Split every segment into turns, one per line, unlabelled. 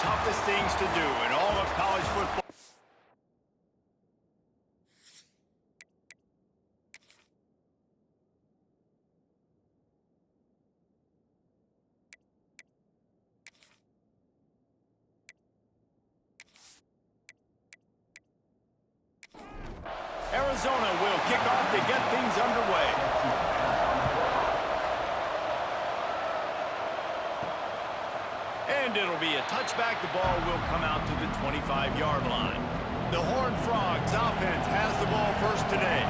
toughest things to do in all of college football. Arizona will kick off to get things underway. And it'll be a touchback. The ball will come out to the 25-yard line. The Horned Frogs offense has the ball first today.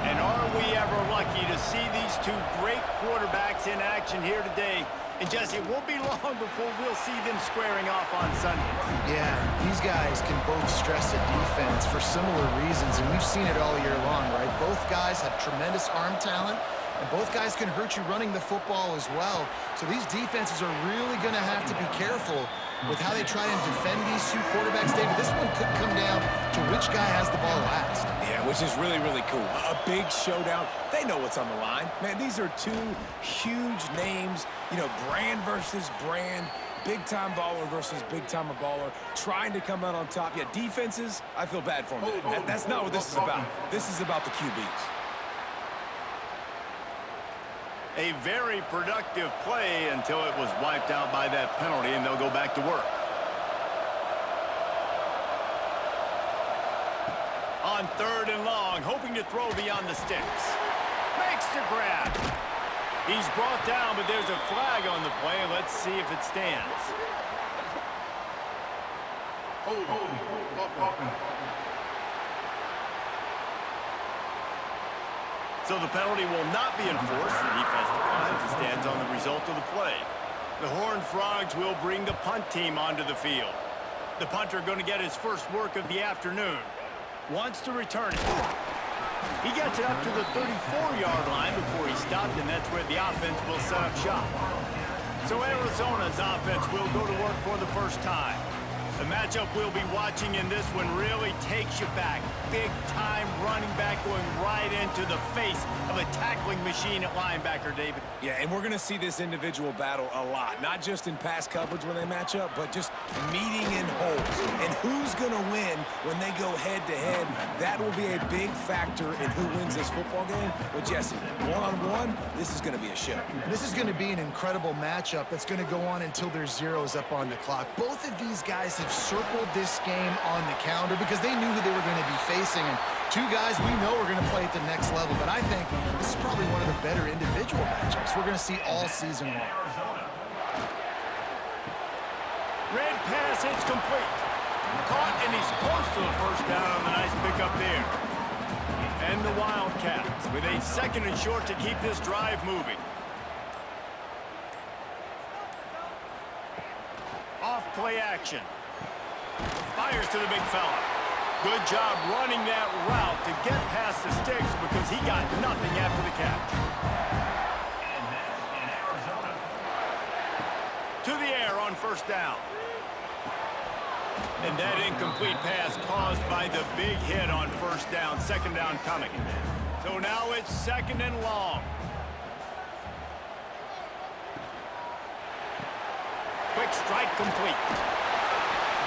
And are we ever lucky to see these two great quarterbacks in action here today? And Jesse, it won't be long before we'll see them squaring off on Sundays.
Yeah, these guys can both stress a defense for similar reasons, and we've seen it all year long, right? Both guys have tremendous arm talent, and both guys can hurt you running the football as well. So these defenses are really going to have to be careful with how they try and defend these two quarterbacks. David, this one could come down to which guy has the ball last.
Yeah, which is really, really cool. A big showdown. They know what's on the line. Man, these are two huge names, you know, brand versus brand, big-time baller versus big-timer baller, trying to come out on top. Yeah, defenses, I feel bad for them. That's not what this is about. This is about the QBs.
A very productive play until it was wiped out by that penalty, and they'll go back to work. On 3rd and long, hoping to throw beyond the sticks. Makes the grab. He's brought down, but there's a flag on the play. Let's see if it stands. So the penalty will not be enforced. The defense declines and stands on the result of the play. The Horned Frogs will bring the punt team onto the field. The punter going to get his first work of the afternoon. Wants to return it. He gets it up to the 34-yard line before he stopped, and that's where the offense will set up shop. So Arizona's offense will go to work for the first time. The matchup we'll be watching in this one really takes you back. Big-time running back going right into the face of a tackling machine at linebacker, David.
Yeah, and we're going to see this individual battle a lot. Not just in pass coverage when they match up, but just meeting in holes. And who's going to win when they go head-to-head? That will be a big factor in who wins this football game. But, Jesse, one-on-one, this is going to be a show.
This is going to be an incredible matchup that's going to go on until there's zeros up on the clock. Both of these guys have circled this game on the calendar because they knew who they were going to be facing. And two guys we know are going to play at the next level. But I think this is probably one of the better individual matchups we're going to see all season long.
Red pass, it's complete. Caught, and he's close to the first down on the nice pickup there. And the Wildcats with a 2nd and short to keep this drive moving. Off play action. Fires to the big fella. Good job running that route to get past the sticks because he got nothing after the catch. To the air on 1st down. And that incomplete pass caused by the big hit on 1st down. 2nd down coming. So now it's 2nd and long. Quick strike complete.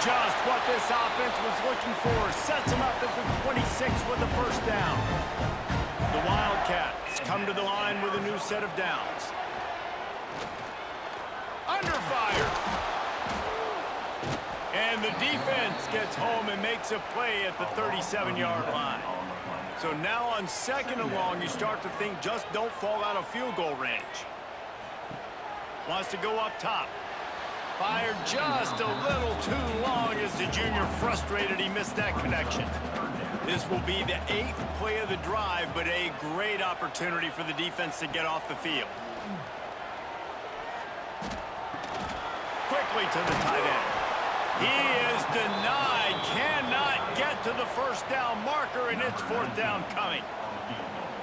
Just what this offense was looking for. Sets him up at the 26 with the 1st down. The Wildcats come to the line with a new set of downs. Under fire. And the defense gets home and makes a play at the 37-yard line. So now on 2nd and long, you start to think just don't fall out of field goal range. Wants to go up top. Fired just a little too long as the junior frustrated he missed that connection. This will be the 8th play of the drive, but a great opportunity for the defense to get off the field. Quickly to the tight end. He is denied, cannot get to the 1st down marker, and it's 4th down coming.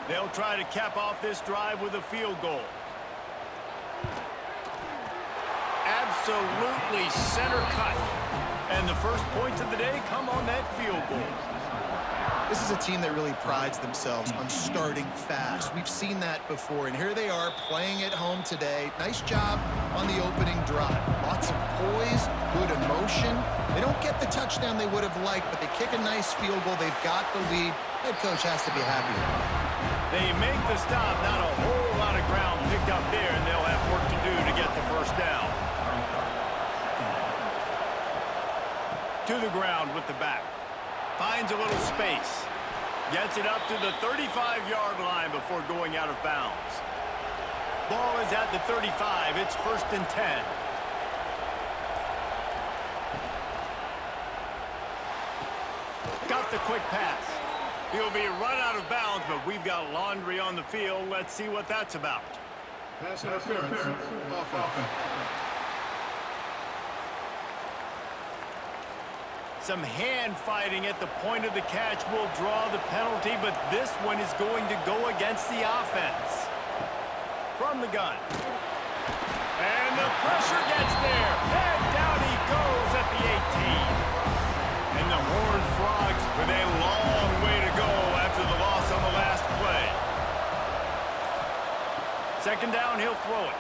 They'll try to cap off this drive with a field goal. Absolutely center cut. And the first points of the day come on that field goal.
This is a team that really prides themselves on starting fast. We've seen that before, and here they are playing at home today. Nice job on the opening drive. Lots of poise, good emotion. They don't get the touchdown they would have liked, but they kick a nice field goal. They've got the lead. Head coach has to be happy with that.
They make the stop, not a whole lot of ground picked up there, and they'll have work to do to get the first down. To the ground with the back. Finds a little space. Gets it up to the 35-yard line before going out of bounds. Ball is at the 35. It's 1st and 10. Got the quick pass. He'll be run out of bounds, but we've got laundry on the field. Let's see what that's about.
Pass interference. Offense.
Some hand fighting at the point of the catch will draw the penalty, but this one is going to go against the offense. From the gun. And the pressure gets there. And down he goes at the 18. And the Horned Frogs with a long way to go after the loss on the last play. 2nd down, he'll throw it.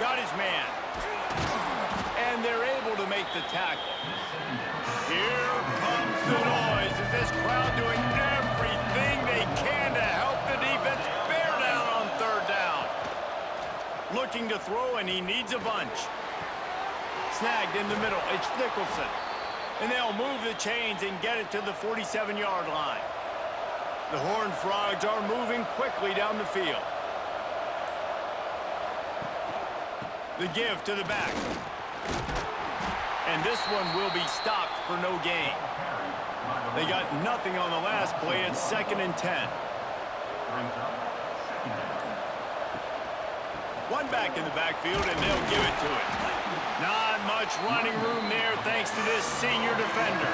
Got his man. And they're able to make the tackle. Here comes the noise. Is this crowd doing everything they can to help the defense bear down on 3rd down? Looking to throw, and he needs a bunch. Snagged in the middle. It's Nicholson. And they'll move the chains and get it to the 47-yard line. The Horned Frogs are moving quickly down the field. The give to the back. And this one will be stopped for no gain. They got nothing on the last play. It's 2nd and 10. One back in the backfield, and they'll give it to it. Not much running room there thanks to this senior defender.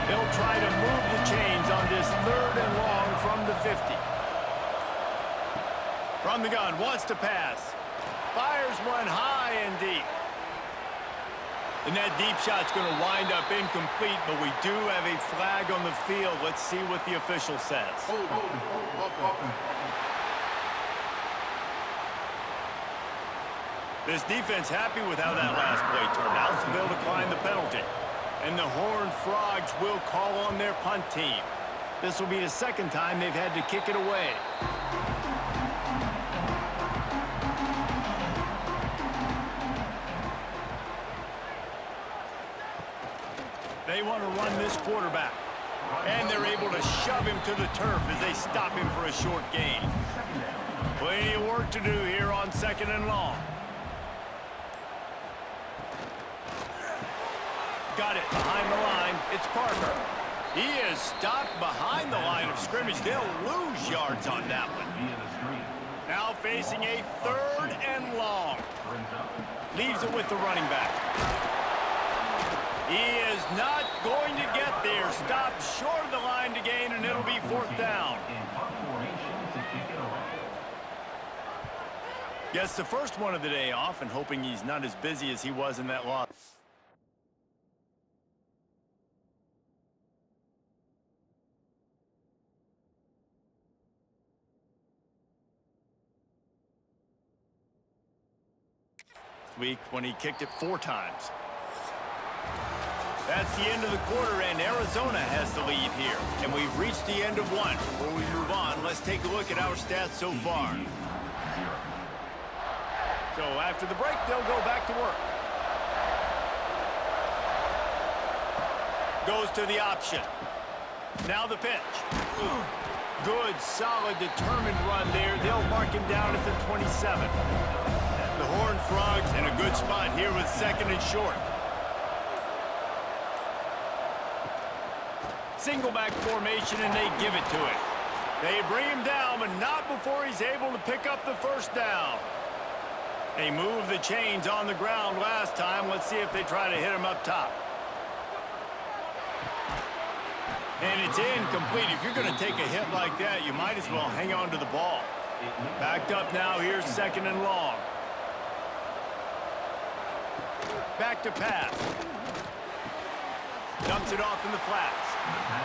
They'll try to move the chains on this 3rd and long from the 50. From the gun, wants to pass. Fires one high and deep. And that deep shot's going to wind up incomplete, but we do have a flag on the field. Let's see what the official says. This defense happy with how that last play turned out, so they'll decline the penalty. And the Horned Frogs will call on their punt team. This will be the 2nd time they've had to kick it away. They want to run this quarterback. And they're able to shove him to the turf as they stop him for a short gain. Plenty of work to do here on 2nd and long. Got it behind the line. It's Parker. He is stopped behind the line of scrimmage. They'll lose yards on that one. Now facing a 3rd and long. Leaves it with the running back. He is not going to get there. Stopped short of the line to gain, and it'll be 4th down. Gets the first one of the day off, and hoping he's not as busy as he was in that loss. Week when he kicked it 4 times. That's the end of the quarter, and Arizona has the lead here. And we've reached the end of one. Before we move on, let's take a look at our stats so far. So after the break, they'll go back to work. Goes to the option. Now the pitch. Good, solid, determined run there. They'll mark him down at the 27. The Horned Frogs in a good spot here with 2nd and short. Single back formation, and they give it to it. They bring him down, but not before he's able to pick up the 1st down. They moved the chains on the ground last time. Let's see if they try to hit him up top. And it's incomplete. If you're going to take a hit like that, you might as well hang on to the ball. Backed up now. Here's 2nd and long. Back to pass. Dumps it off in the flats.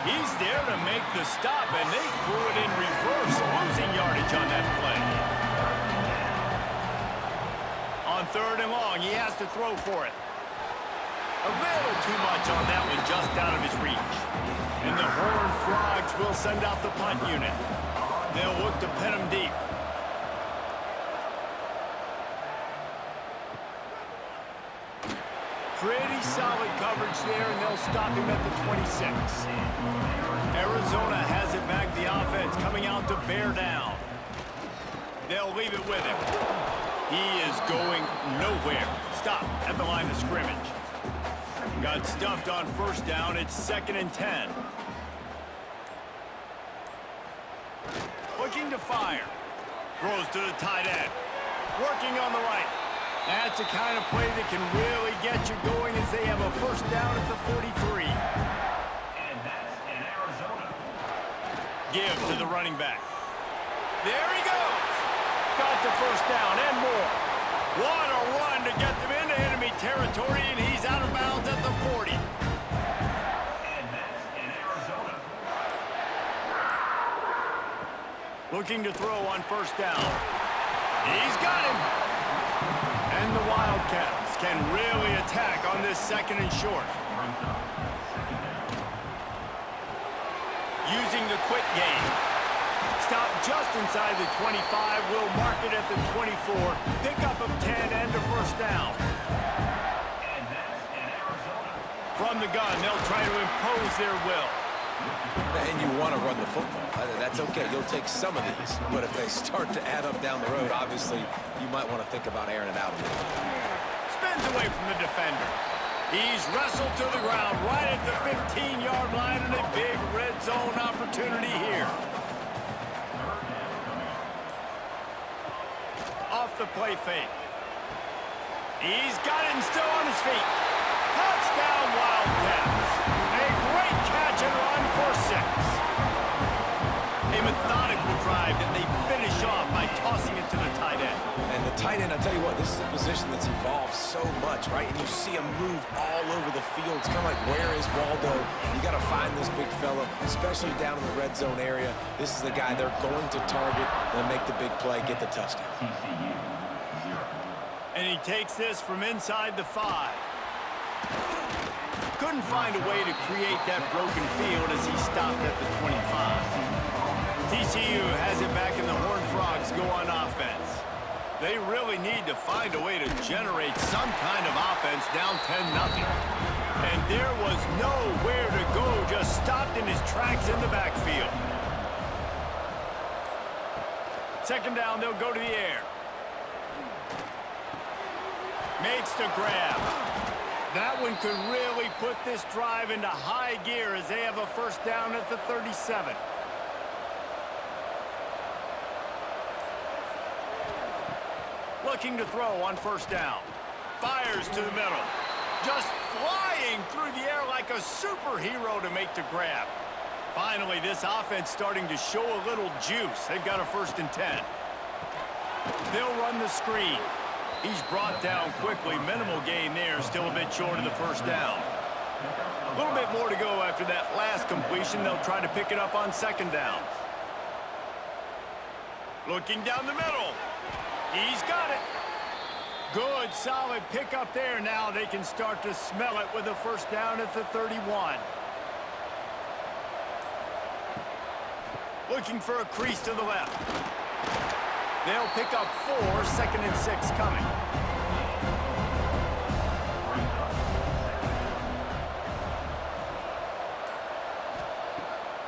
He's there to make the stop, and they threw it in reverse, losing yardage on that play. On 3rd and long, he has to throw for it. A little too much on that one, just out of his reach. And the Horned Frogs will send out the punt unit. They'll look to pin him deep. Pretty solid coverage there, and they'll stop him at the 26. Arizona has it back, the offense coming out to bear down. They'll leave it with him. He is going nowhere. Stop at the line of scrimmage. Got stuffed on 1st down. It's 2nd and 10. Looking to fire. Throws to the tight end. Working on the right. That's the kind of play that can really get you going as they have a 1st down at the 43.
And that's in Arizona.
Give to the running back. There he goes. Got the 1st down and more. What a run to get them into enemy territory, and he's out of bounds at the 40.
And that's in Arizona.
Looking to throw on 1st down. He's got him. And the Wildcats can really attack on this 2nd and short. Using the quick game. Stop just inside the 25. Will mark it at the 24. Pickup of 10 and a 1st down.
And that's in Arizona.
From the gun, they'll try to impose their will.
And you want to run the football. That's okay. You'll take some of these. But if they start to add up down the road, obviously, you might want to think about airing it out a little bit.
Spins away from the defender. He's wrestled to the ground right at the 15-yard line, and a big red zone opportunity here. Off the play fake. He's got it and still on his feet. Touchdown, Wildcats. A great catch and run for 6. A methodical drive that they finish off by tossing it to the tight end.
And the tight end, I'll tell you what, this is a position that's evolved so much, right? And you see him move all over the field. It's kind of like, where is Waldo? You got to find this big fella, especially down in the red zone area. This is the guy they're going to target and make the big play, get the touchdown.
And he takes this from inside the 5. Couldn't find a way to create that broken field as he stopped at the 25. TCU has it back, and the Horned Frogs go on offense. They really need to find a way to generate some kind of offense down 10-0. And there was nowhere to go, just stopped in his tracks in the backfield. 2nd down, they'll go to the air. Makes the grab. That one could really put this drive into high gear as they have a 1st down at the 37. Looking to throw on 1st down. Fires to the middle. Just flying through the air like a superhero to make the grab. Finally, this offense starting to show a little juice. They've got a 1st and 10. They'll run the screen. He's brought down quickly. Minimal gain there. Still a bit short of the 1st down. A little bit more to go after that last completion. They'll try to pick it up on 2nd down. Looking down the middle. He's got it. Good, solid pickup there. Now they can start to smell it with a 1st down at the 31. Looking for a crease to the left. They'll pick up 4, 2nd and 6 coming.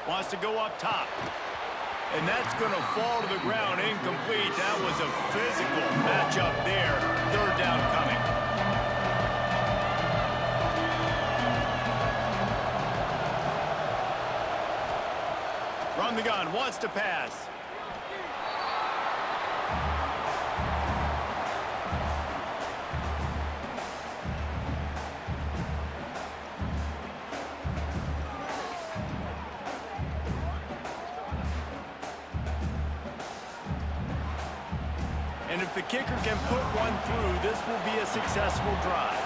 Wants to go up top. And that's going to fall to the ground, incomplete. That was a physical matchup there. 3rd down coming. From the gun, wants to pass. And if the kicker can put one through, this will be a successful drive.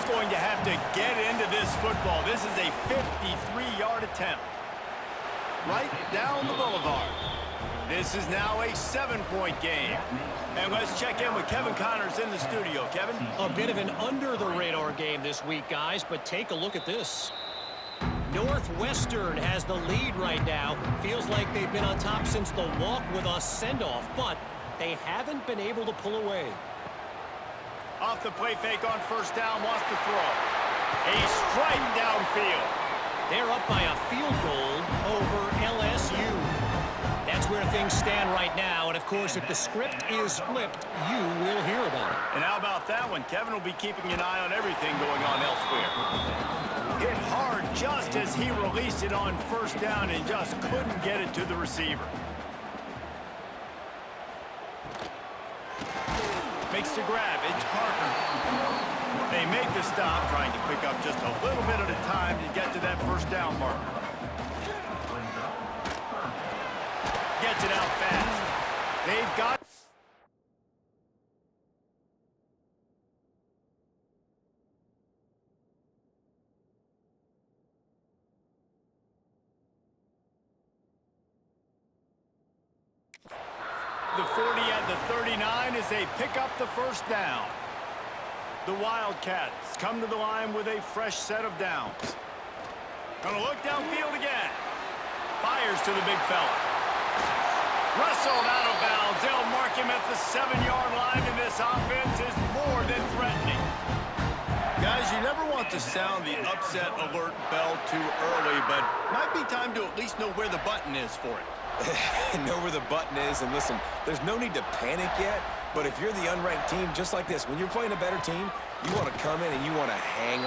going to have to get into this football. This is a 53-yard attempt. Right down the boulevard. This is now a 7-point game. And let's check in with Kevin Connors in the studio. Kevin?
A bit of an under-the-radar game this week, guys, but take a look at this. Northwestern has the lead right now. Feels like they've been on top since the walk with a send-off, but they haven't been able to pull away.
Off the play fake on first down, wants to throw. A strike downfield.
They're up by a field goal over LSU. That's where things stand right now, and of course, if the script is flipped, you will hear about it.
And how about that one? Kevin will be keeping an eye on everything going on elsewhere. Hit hard just as he released it on first down and just couldn't get it to the receiver. Makes the grab. It's Parker. They make the stop, trying to pick up just a little bit at a time to get to that first down marker. Gets it out fast. They've got... The 40 at the 39 as they pick up the first down. The Wildcats come to the line with a fresh set of downs. Gonna look downfield again. Fires to the big fella. Wrestled out of bounds. They'll mark him at the 7-yard line, and this offense is more than threatening. Guys, you never want to sound the upset alert bell too early, but might be time to at least know where the button is for it.
Know where the button is, and listen, there's no need to panic yet, but if you're the unranked team, just like this, when you're playing a better team, you want to come in and you want to hang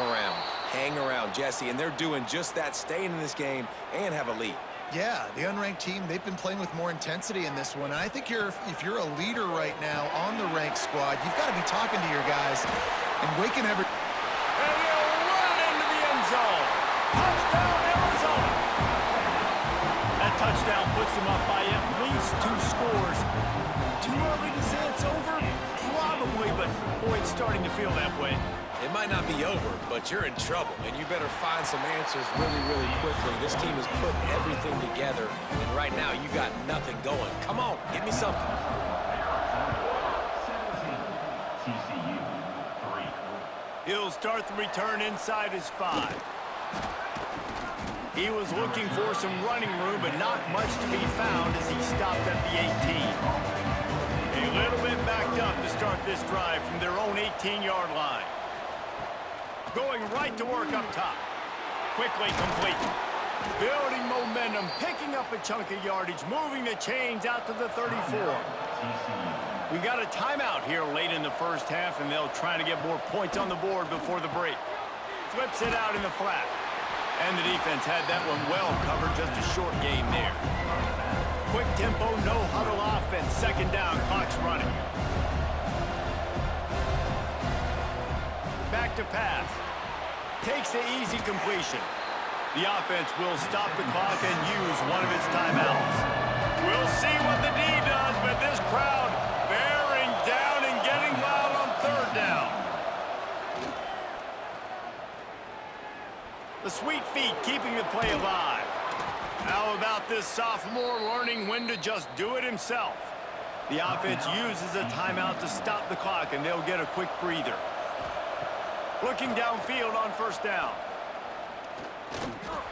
around, Jesse, and they're doing just that, staying in this game and have a lead.
Yeah, the unranked team, they've been playing with more intensity in this one. And I think if you're a leader right now on the ranked squad, you've got to be talking to your guys and waking every...
And he'll run it into the end zone. Touchdown, Arizona. That touchdown puts them up by at least 2 scores. Too early to say it's over? Probably, but boy, it's starting to feel that way.
It might not be over, but you're in trouble, and you better find some answers really, really quickly. This team has put everything together, and right now you got nothing going. Come on, give me something.
TCU 3.
He'll start the return inside his 5. He was looking for some running room, but not much to be found as he stopped at the 18. A little bit backed up to start this drive from their own 18-yard line. Going right to work up top. Quickly complete. Building momentum, picking up a chunk of yardage, moving the chains out to the 34. We got a timeout here late in the first half, and they'll try to get more points on the board before the break. Flips it out in the flat. And the defense had that one well covered, just a short game there. Quick tempo, no huddle offense. Second down, clock's running. Back to pass. Takes the easy completion. The offense will stop the clock and use one of its timeouts. We'll see what the D does, but this crowd bearing down and getting loud on third down. The sweet feet keeping the play alive. How about this sophomore learning when to just do it himself? The offense uses a timeout to stop the clock, and they'll get a quick breather. Looking downfield on first down.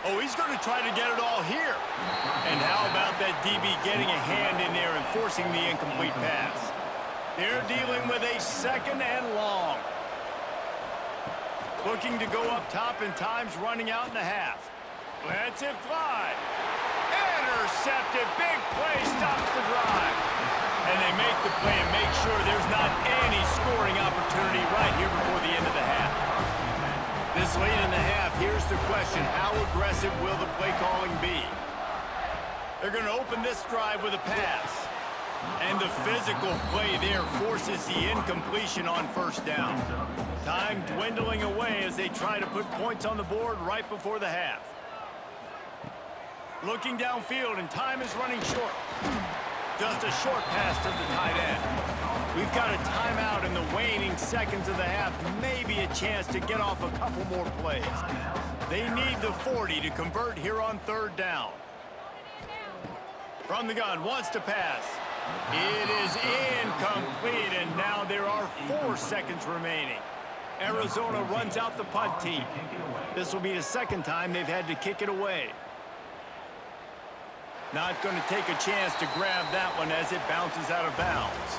Oh, he's going to try to get it all here. And how about that DB getting a hand in there and forcing the incomplete pass? They're dealing with a second and long. Looking to go up top, and time's running out in the half. Lets it fly. Intercepted. Big play stops the drive. And they make the play and make sure there's not any scoring opportunity right here before the end of the half. This late in the half, here's the question. How aggressive will the play calling be? They're going to open this drive with a pass. And the physical play there forces the incompletion on first down. Time dwindling away as they try to put points on the board right before the half. Looking downfield, and time is running short. Just a short pass to the tight end. We've got a timeout in the waning seconds of the half. Maybe a chance to get off a couple more plays. They need the 40 to convert here on third down. From the gun, wants to pass. It is incomplete, and now there are 4 seconds remaining. Arizona runs out the punt team. This will be the second time they've had to kick it away. Not going to take a chance to grab that one as it bounces out of bounds.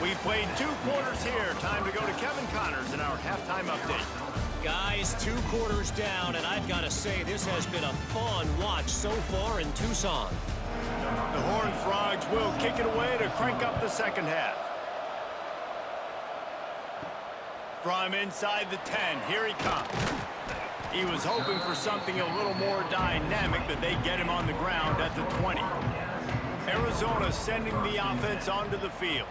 We've played 2 quarters here. Time to go to Kevin Connors in our halftime update.
Guys, 2 quarters down, and I've got to say this has been a fun watch so far in Tucson.
The Horned Frogs will kick it away to crank up the second half. From inside the 10, here he comes. He was hoping for something a little more dynamic, but they get him on the ground at the 20. Arizona sending the offense onto the field.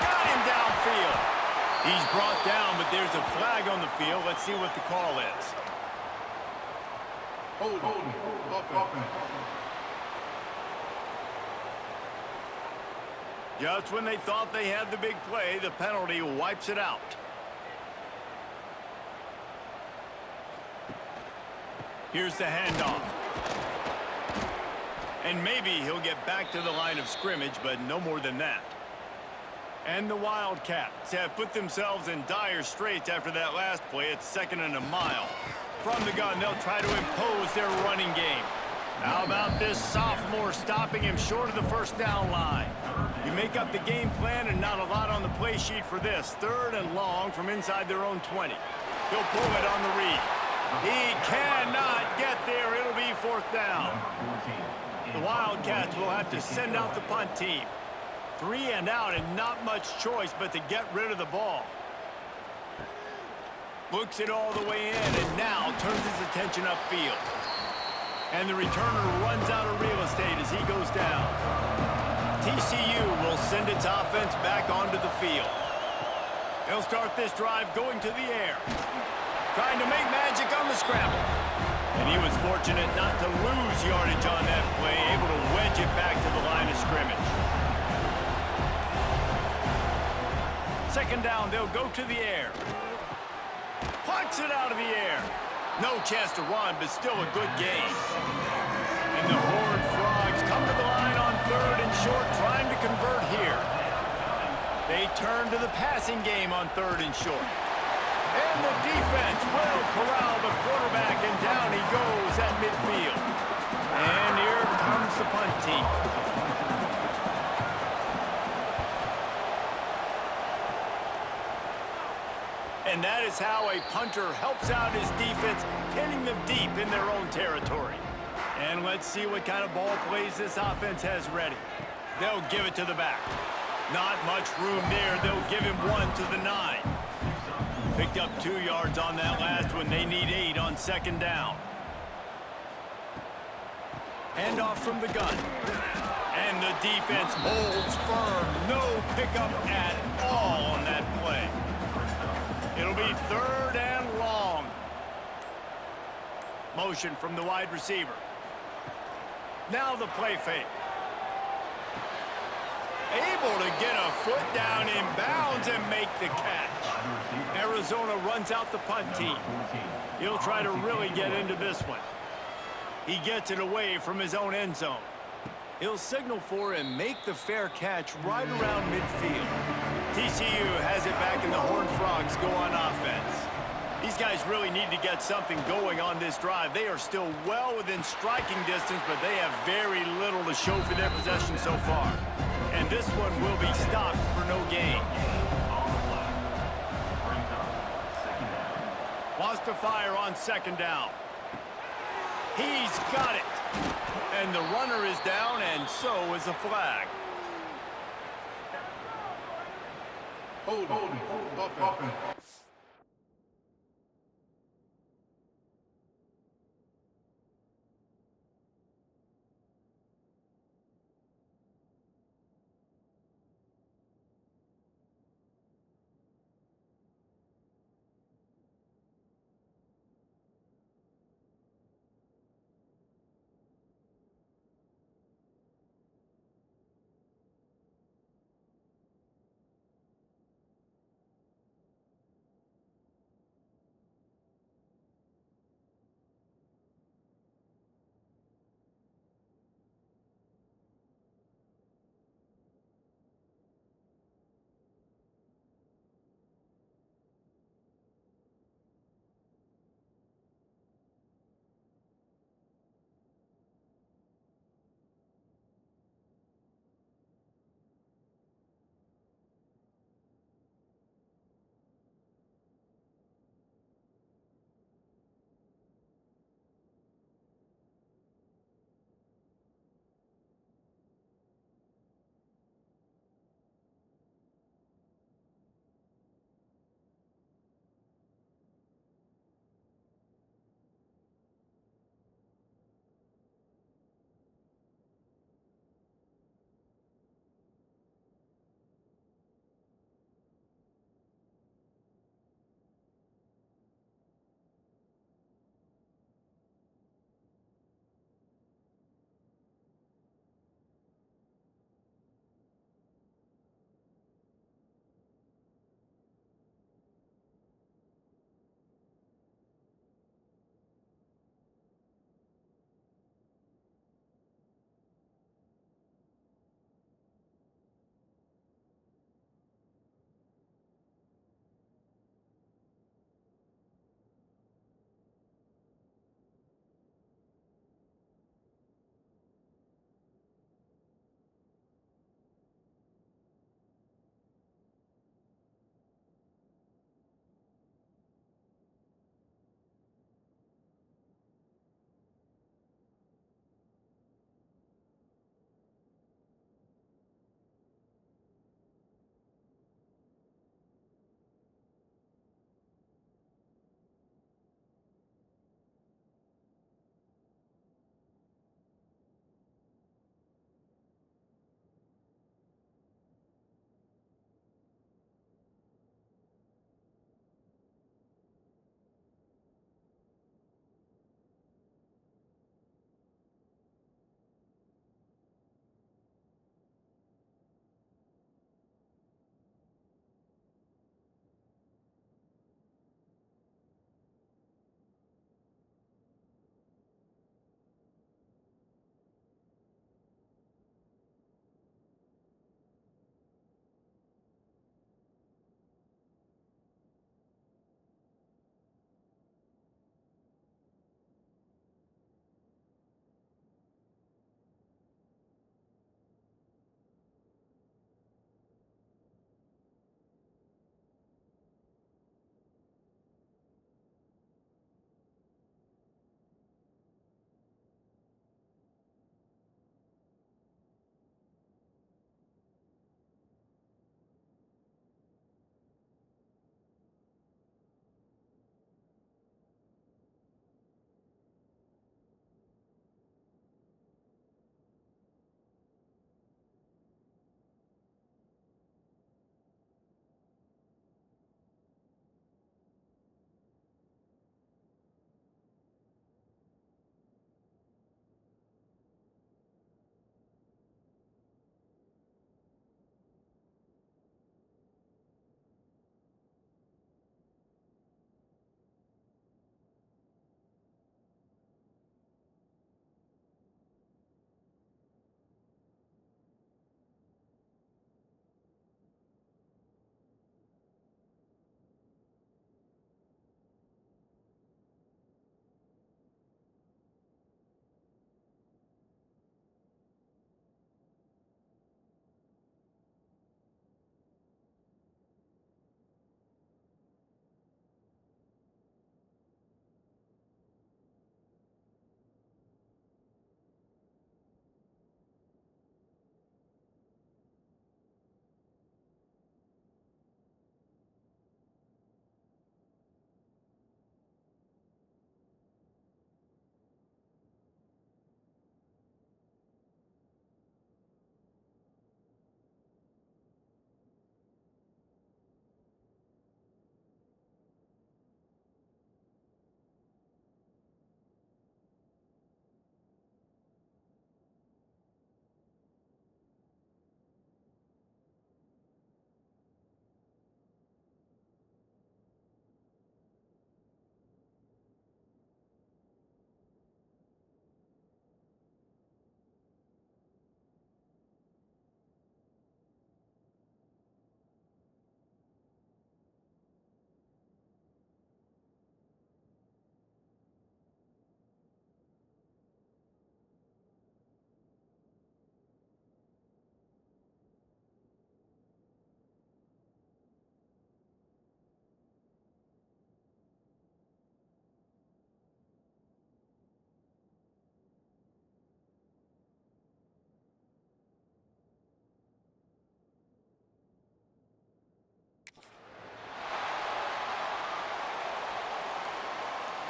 Got him downfield. He's brought down, but there's a flag on the field. Let's see what the call is.
Holding. Offense.
Just when they thought they had the big play, the penalty wipes it out. Here's the handoff. And maybe he'll get back to the line of scrimmage, but no more than that. And the Wildcats have put themselves in dire straits after that last play. It's 2nd and a mile. From the gun, they'll try to impose their running game. How about this sophomore stopping him short of the first down line? You make up the game plan and not a lot on the play sheet for this. 3rd and long from inside their own 20. He'll pull it on the read. He cannot get there. It'll be 4th down. The Wildcats will have to send out the punt team. 3 and out and not much choice but to get rid of the ball. Looks it all the way in and now turns his attention upfield. And the returner runs out of real estate as he goes down. TCU will send its offense back onto the field. They'll start this drive going to the air. Trying to make magic on the scramble. And he was fortunate not to lose yardage on that play, able to wedge it back to the line of scrimmage. 2nd down, they'll go to the air. Plucks it out of the air. No chance to run, but still a good gain. And the Horned Frogs come to the line on 3rd and short, trying to convert here. They turn to the passing game on 3rd and short. And the defense will corral the quarterback, and down he goes at midfield. And here comes the punt team. And that is how a punter helps out his defense, pinning them deep in their own territory. And let's see what kind of ball plays this offense has ready. They'll give it to the back. Not much room there. They'll give him 1 to the 9. Picked up 2 yards on that last one. They need 8 on 2nd down. Handoff from the gun. And the defense holds firm. No pickup at all on that play. It'll be 3rd and long. Motion from the wide receiver. Now the play fake. Able to get a foot down in bounds and make the catch. Arizona runs out the punt team. He'll try to really get into this one. He gets it away from his own end zone. He'll signal for and make the fair catch right around midfield. TCU has it back and the Horned Frogs go on offense. These guys really need to get something going on this drive. They are still well within striking distance, but they have very little to show for their possession so far. And this one will be stopped for no gain. Wants to fire on 2nd down. He's got it. And the runner is down, and so is a flag.
Holding. Offense.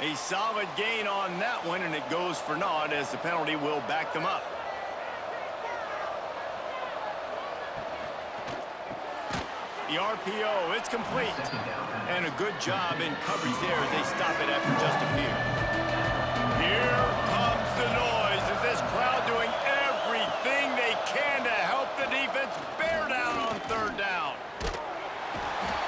A solid gain on that one, and it goes for naught as the penalty will back them up. The RPO, it's complete. And a good job in coverage there as they stop it after just a few. Here comes the noise as this crowd doing everything they can to help the defense bear down on third down.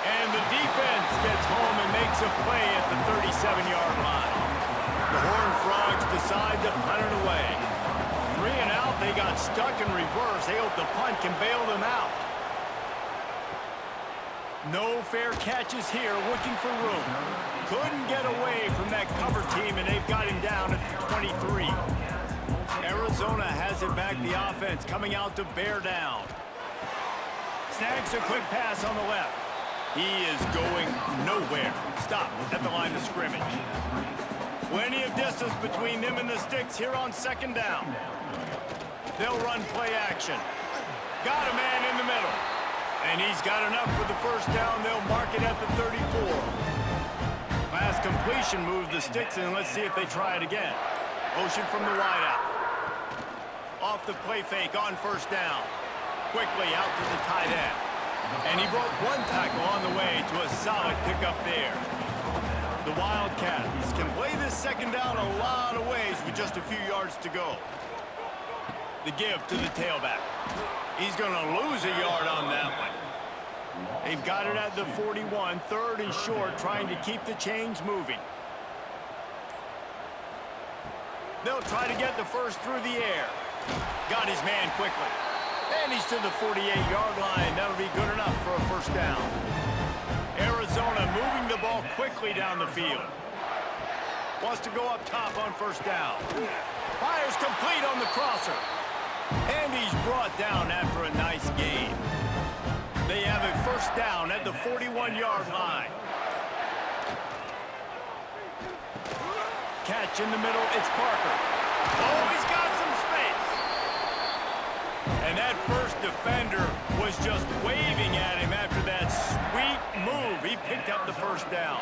And the defense gets home and makes a play at the 37-yard line. The Horned Frogs decide to punt it away. 3 and out, they got stuck in reverse. They hope the punt can bail them out. No fair catches here, looking for room. Couldn't get away from that cover team, and they've got him down at the 23. Arizona has it back, the offense coming out to bear down. Snags a quick pass on the left. He is going nowhere. Stop at the line of scrimmage. Plenty of distance between them and the sticks here on second down. They'll run play action. Got a man in the middle. And he's got enough for the first down. They'll mark it at the 34. Last completion moved the sticks, and let's see if they try it again. Motion from the wideout. Off the play fake on first down. Quickly out to the tight end. And he broke one tackle on the way to a solid pickup there. The Wildcats can play this second down a lot of ways with just a few yards to go. The give to the tailback. He's going to lose a yard on that one. They've got it at the 41, third and short, trying to keep the chains moving. They'll try to get the first through the air. Got his man quickly. And he's to the 48-yard line. That'll be good enough for a first down. Arizona moving the ball quickly down the field. Wants to go up top on first down. Fires complete on the crosser. And he's brought down after a nice gain. They have a first down at the 41-yard line. Catch in the middle, it's Parker. Oh, he's got some space. And that first defender was just waving at him after that sweet move. He picked up the first down.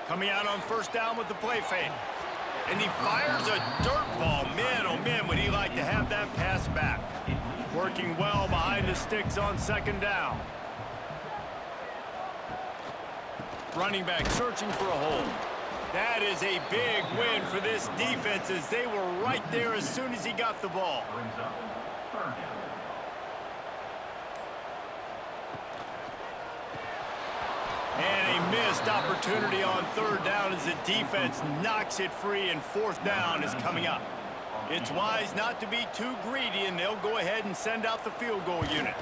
Coming out on first down with the play fake. And he fires a dirt ball. Man, oh man, would he like to have that pass back. Working well behind the sticks on second down. Running back searching for a hole. That is a big win for this defense as they were right there as soon as he got the ball.
Brings up third down.
And a missed opportunity on third down as the defense knocks it free, and fourth down is coming up. It's wise not to be too greedy, and they'll go ahead and send out the field goal unit.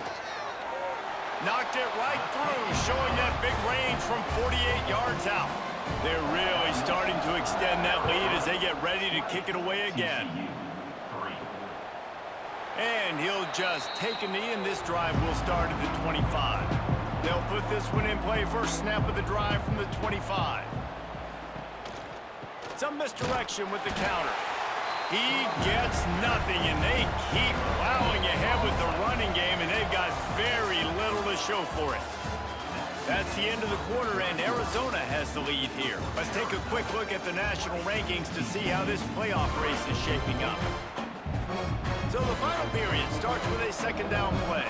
Knocked it right through, showing that big range from 48 yards out. They're really starting to extend that lead as they get ready to kick it away again. And he'll just take a knee, and this drive will start at the 25. They'll put this one in play, first snap of the drive from the 25. Some misdirection with the counter. He gets nothing, and they keep plowing ahead with the running game, and they've got very little to show for it. That's the end of the quarter, and Arizona has the lead here. Let's take a quick look at the national rankings to see how this playoff race is shaping up. So the final period starts with a second down play.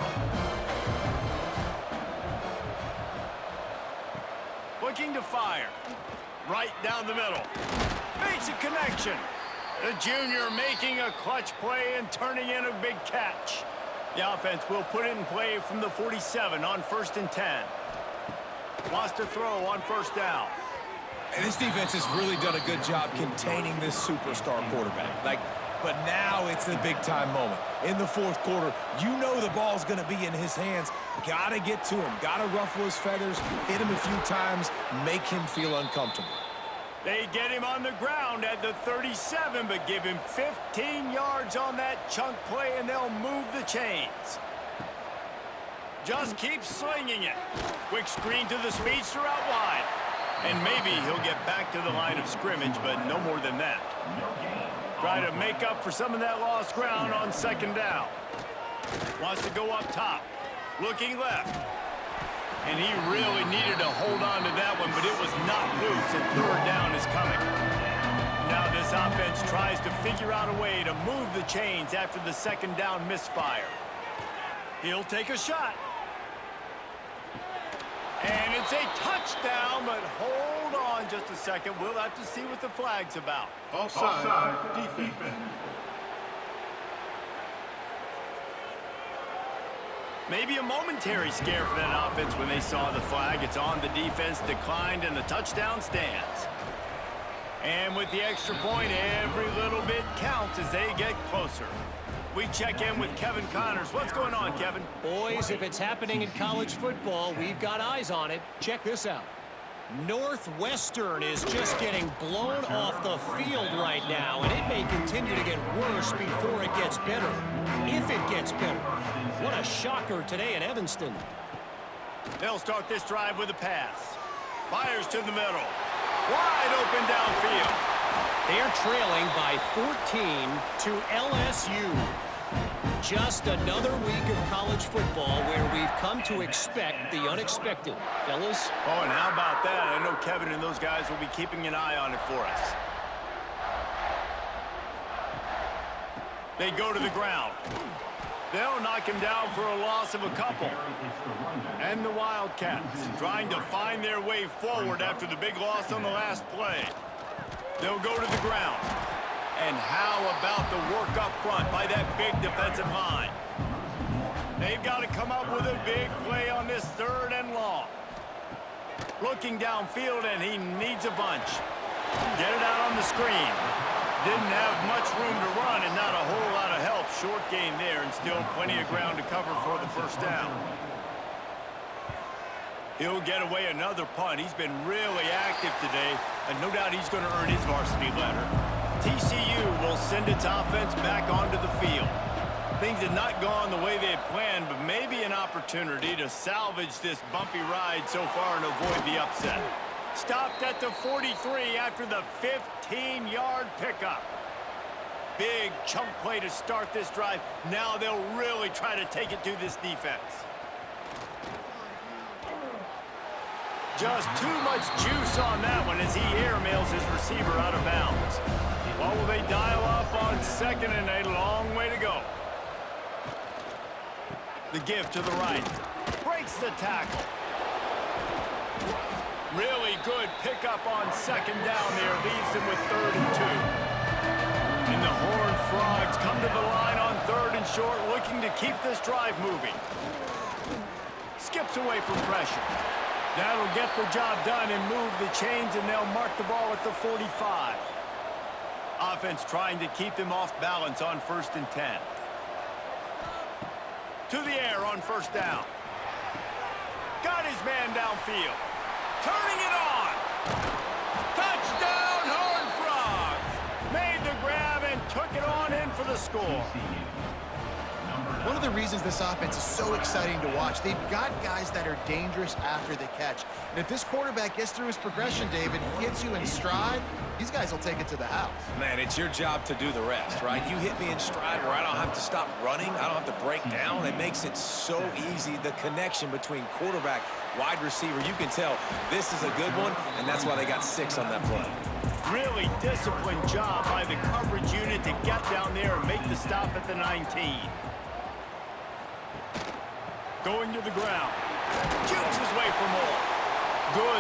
Looking to fire. Right down the middle. Makes a connection. The junior making a clutch play and turning in a big catch. The offense will put it in play from the 47 on first and 10. Wants to throw on first down.
And this defense has really done a good job containing this superstar quarterback. But now it's the big-time moment. In the fourth quarter, you know the ball's going to be in his hands. Got to get to him. Got to ruffle his feathers, hit him a few times, make him feel uncomfortable.
They get him on the ground at the 37, but give him 15 yards on that chunk play, and they'll move the chains. Just keep slinging it. Quick screen to the speedster out wide. And maybe he'll get back to the line of scrimmage, but no more than that. Try to make up for some of that lost ground on second down. Wants to go up top. Looking left. And he really needed to hold on to that one, but it was not loose, and third down is coming. Now this offense tries to figure out a way to move the chains after the second down misfire. He'll take a shot. And it's a touchdown, but hold on just a second. We'll have to see what the flag's about.
Offside. Defense.
Maybe a momentary scare for that offense when they saw the flag. It's on, the defense declined, and the touchdown stands. And with the extra point, every little bit counts as they get closer. We check in with Kevin Connors. What's going on, Kevin?
Boys, if it's happening in college football, we've got eyes on it. Check this out. Northwestern is just getting blown off the field right now, and it may continue to get worse before it gets better. If it gets better. What a shocker today in Evanston.
They'll start this drive with a pass. Fires to the middle. Wide open downfield.
They're trailing by 14 to LSU. Just another week of college football where we've come to expect the unexpected. Fellas?
Oh, and how about that? I know Kevin and those guys will be keeping an eye on it for us. They go to the ground. They'll knock him down for a loss of a couple. And the Wildcats trying to find their way forward after the big loss on the last play. They'll go to the ground. And how about the work up front by that big defensive line? They've got to come up with a big play on this third and long. Looking downfield, and he needs a bunch. Get it out on the screen. Didn't have much room to run and not a whole lot of help. Short gain there and still plenty of ground to cover for the first down. He'll get away another punt. He's been really active today, and no doubt he's going to earn his varsity letter. TCU will send its offense back onto the field. Things had not gone the way they had planned, but maybe an opportunity to salvage this bumpy ride so far and avoid the upset. Stopped at the 43 after the 15-yard pickup. Big chunk play to start this drive. Now they'll really try to take it to this defense. Just too much juice on that one as he airmails his receiver out of bounds. Well, will they dial up on second and a long way to go? The give to the right. Breaks the tackle. Really good pickup on second down there. Leaves him with 3rd and 2. And the Horned Frogs come to the line on 3rd and short, looking to keep this drive moving. Skips away from pressure. That'll get the job done and move the chains, and they'll mark the ball at the 45. Offense trying to keep them off balance on 1st and 10. To the air on 1st down. Got his man downfield. Turning it on. Touchdown, Horned Frogs. Made the grab and took it on in for the score.
One of the reasons this offense is so exciting to watch, they've got guys that are dangerous after the catch. And if this quarterback gets through his progression, David, he hits you in stride, these guys will take it to the house.
Man, it's your job to do the rest, right? You hit me in stride where I don't have to stop running. I don't have to break down. It makes it so easy. The connection between quarterback, wide receiver, you can tell this is a good one, and that's why they got 6 on that play.
Really disciplined job by the coverage unit to get down there and make the stop at the 19. Going to the ground. Jukes his way for more. Good